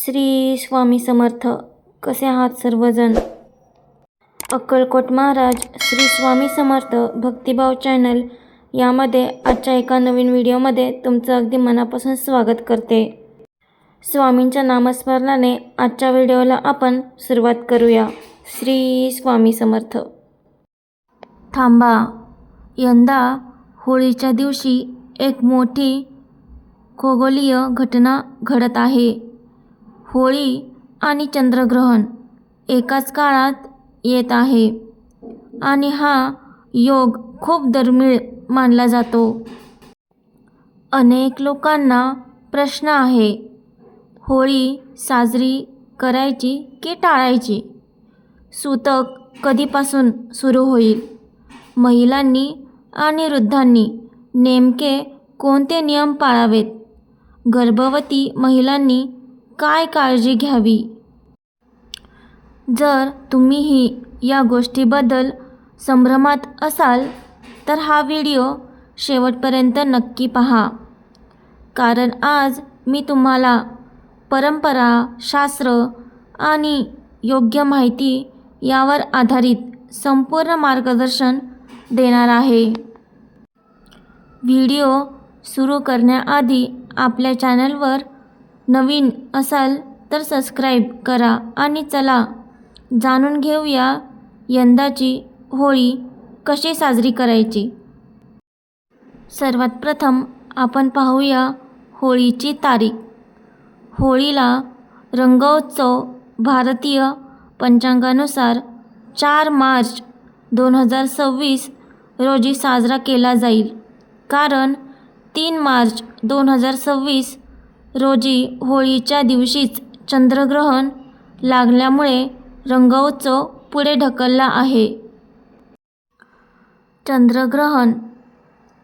श्री स्वामी समर्थ. कसे आहात सर्वजण? अक्कलकोट महाराज श्री स्वामी समर्थ भक्तिभाव चॅनल यामध्ये आजच्या एका नवीन व्हिडिओमध्ये तुमचं अगदी मनापासून स्वागत करते. स्वामींच्या नामस्मरणाने आजच्या व्हिडिओला आपण सुरुवात करूया. श्री स्वामी समर्थ. थांबा, यंदा होळीच्या दिवशी एक मोठी खगोलीय घटना घडत आहे. होळी आणि चंद्रग्रहण एकाच काळात येत आहे आणि हा योग खूप दुर्मिळ मानला जातो. अनेक लोकांना प्रश्न आहे, होळी साजरी करायची की टाळायची? सूतक कधीपासून सुरू होईल? महिलांनी आणि वृद्धांनी नेमके कोणते नियम पाळावेत? गर्भवती महिलांनी काय काळजी घ्यावी? जर तुम्हीही या गोष्टीबद्दल संभ्रमात असाल तर हा व्हिडिओ शेवटपर्यंत नक्की पहा, कारण आज मी तुम्हाला परंपरा, शास्त्र आणि योग्य माहिती यावर आधारित संपूर्ण मार्गदर्शन देणार आहे. व्हिडिओ सुरू करण्याआधी आपल्या चॅनलवर नवीन असाल तर सबस्क्राईब करा आणि चला जाणून घेऊया यंदाची होळी कशी साजरी करायची. सर्वात प्रथम आपण पाहूया होळीची तारीख. होळीला रंगोत्सव भारतीय पंचांगानुसार 4 मार्च 2026 रोजी साजरा केला जाईल, कारण 3 मार्च 2026 रोजी होळीच्या दिवशीच चंद्रग्रहण लागल्यामुळे रंगोत्सव पुढे ढकलला आहे. चंद्रग्रहण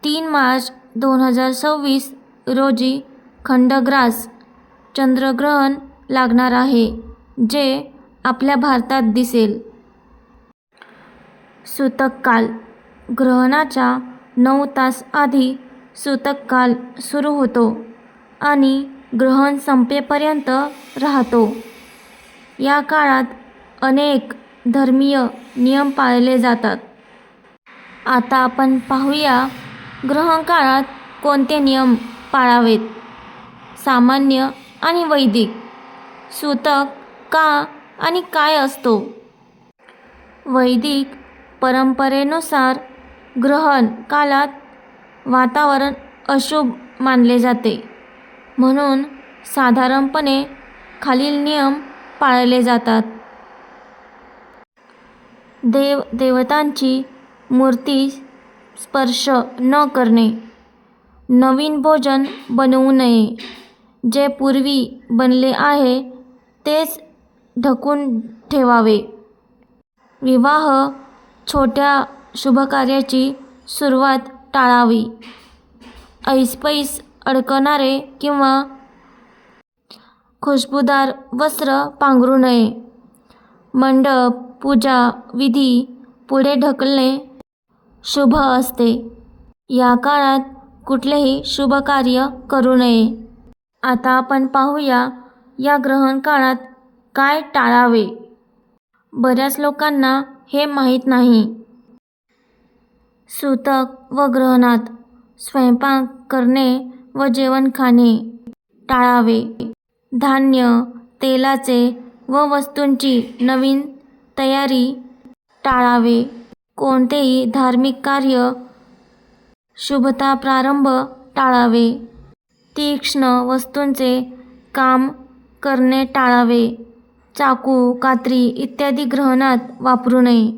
3 मार्च 2026 रोजी खंडग्रास चंद्रग्रहण लागणार आहे, जे आपल्या भारतात दिसेल. सूतक काल. ग्रहणाच्या 9 तास आधी सूतक काल सुरू होतो आणि ग्रहण संपेपर्यंत राहतो. या काळात अनेक धर्मीय नियम पाळले जातात. आता आपण पाहूया ग्रहण काळात कोणते नियम पाळावेत. सामान्य आणि वैदिक. सूतक का आणि काय असतो? वैदिक परंपरेनुसार ग्रहण काळात वातावरण अशुभ मानले जाते, म्हणून साधारणपणे खालील नियम पाळले जातात. देवतांची मूर्ती स्पर्श न करणे. नवीन भोजन बनवू नये. जे पूर्वी बनले आहे तेच ढकून ठेवावे. विवाह छोट्या शुभकार्याची सुरुवात टाळावी. ऐसपैस अडकणारे किंवा खुशबुदार वस्त्र पांघरू नये. मंडप पूजा विधी पुढे ढकलणे शुभ असते. या काळात कुठलेही शुभकार्य करू नये. आता आपण पाहूया या ग्रहण काळात काय टाळावे. बऱ्याच लोकांना हे माहीत नाही. सूतक व ग्रहणात स्वयंपाक करणे व जेवण खाणे टाळावे. धान्य, तेलाचे व वस्तूंची नवीन तयारी टाळावे. कोणतेही धार्मिक कार्य, शुभता प्रारंभ टाळावे. तीक्ष्ण वस्तूंचे काम करणे टाळावे. चाकू, कात्री इत्यादी ग्रहणात वापरू नये.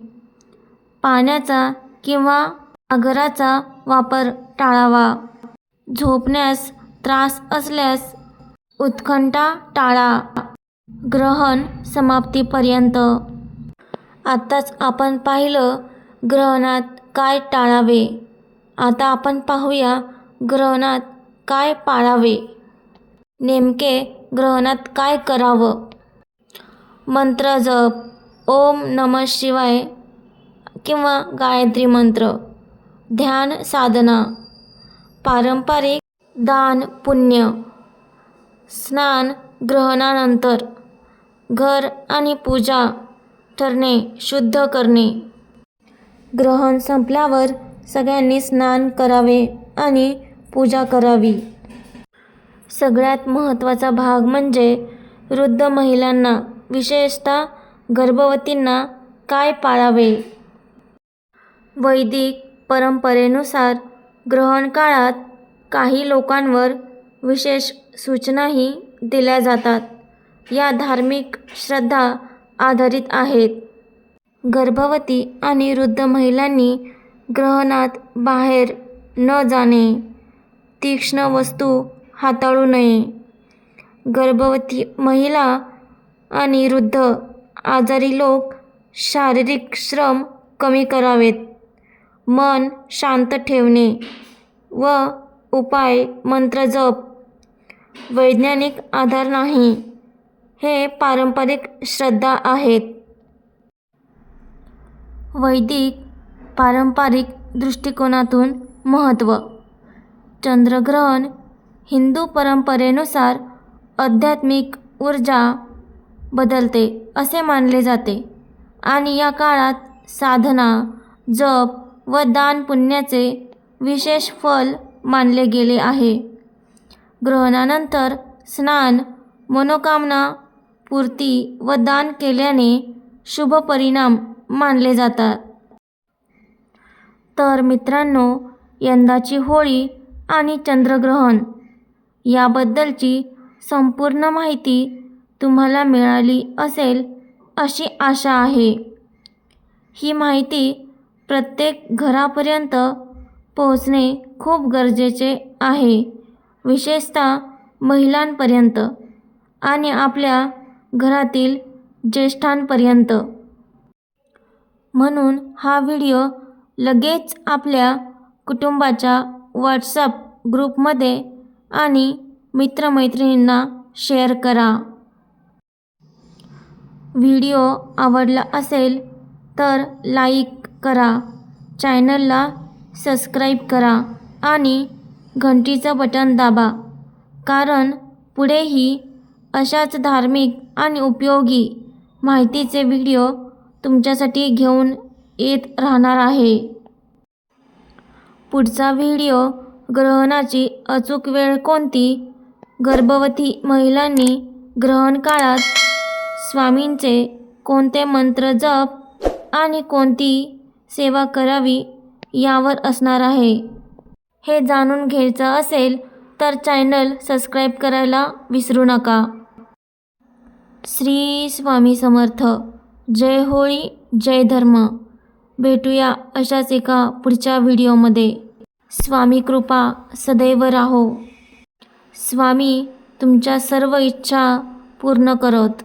पाण्याचा किंवा आगराचा वापर टाळावा. झोपण्यास त्रास असल्यास उत्कंठा टाळा. ग्रहण समाप्तीपर्यंत. आत्ताच आपण पाहिलं ग्रहणात काय टाळावे. आता आपण पाहूया ग्रहणात काय पाळावे. नेमके ग्रहणात काय करावं? मंत्र जप, ओम नमः शिवाय किंवा गायत्री मंत्र. ध्यान साधना. पारंपरिक दान पुण्य. स्नान ग्रहणानंतर घर आणि पूजा ठरणे शुद्ध करणे. ग्रहण संपल्यावर सगळ्यांनी स्नान करावे आणि पूजा करावी. सगळ्यात महत्त्वाचा भाग म्हणजे वृद्ध महिलांना, विशेषतः गर्भवतींना काय पाळावे. वैदिक परंपरेनुसार ग्रहण काळात काही लोकांवर विशेष सूचनाही दिल्या जातात. या धार्मिक श्रद्धा आधारित आहेत. गर्भवती आणि वृद्ध महिलांनी ग्रहणात बाहेर न जाणे, तीक्ष्ण वस्तू हाताळू नये. गर्भवती महिला आणि वृद्ध आजारी लोक शारीरिक श्रम कमी करावेत. मन शांत ठेवणे व उपाय मंत्र जप. वैज्ञानिक आधार नाही, हे पारंपरिक श्रद्धा आहेत. वैदिक पारंपरिक दृष्टिकोनातून महत्त्व. चंद्रग्रहण हिंदू परंपरेनुसार आध्यात्मिक ऊर्जा बदलते असे मानले जाते आणि या काळात साधना, जप व दान पुण्याचे विशेष फल मानले गेले आहे. ग्रहणानंतर स्नान, मनोकामना पूर्ती व दान केल्याने शुभ परिणाम मानले जातात. तर मित्रांनो, यंदाची होळी आणि चंद्रग्रहण याबद्दलची संपूर्ण माहिती तुम्हाला मिळाली असेल अशी आशा आहे. ही माहिती प्रत्येक घरापर्यंत पोहोचणे खूप गरजेचे आहे, विशेषतः महिलांपर्यंत आणि आपल्या घरातील ज्येष्ठांपर्यंत. म्हणून हा व्हिडिओ लगेच आपल्या कुटुंबाच्या व्हॉट्सॲप ग्रुपमध्ये आणि मित्रमैत्रिणींना शेअर करा. व्हिडिओ आवडला असेल तर लाईक करा, चॅनलला सबस्क्राईब करा आणि घंटीचं बटन दाबा, कारण पुढेही अशाच धार्मिक आणि उपयोगी माहितीचे व्हिडिओ तुमच्यासाठी घेऊन येत राहणार आहे. पुढचा व्हिडिओ ग्रहणाची अचूक वेळ कोणती, गर्भवती महिलांनी ग्रहण काळात स्वामींचे कोणते मंत्र जप आणि कोणती सेवा करावी यावर असणार आहे. हे जाणून घ्यायचं असेल तर चॅनल सबस्क्राईब करायला विसरू नका. श्री स्वामी समर्थ. जय होळी, जय धर्म. भेटूया अशाच एका पुढच्या व्हिडिओमध्ये. स्वामी कृपा सदैव राहो. स्वामी तुमच्या सर्व इच्छा पूर्ण करोत.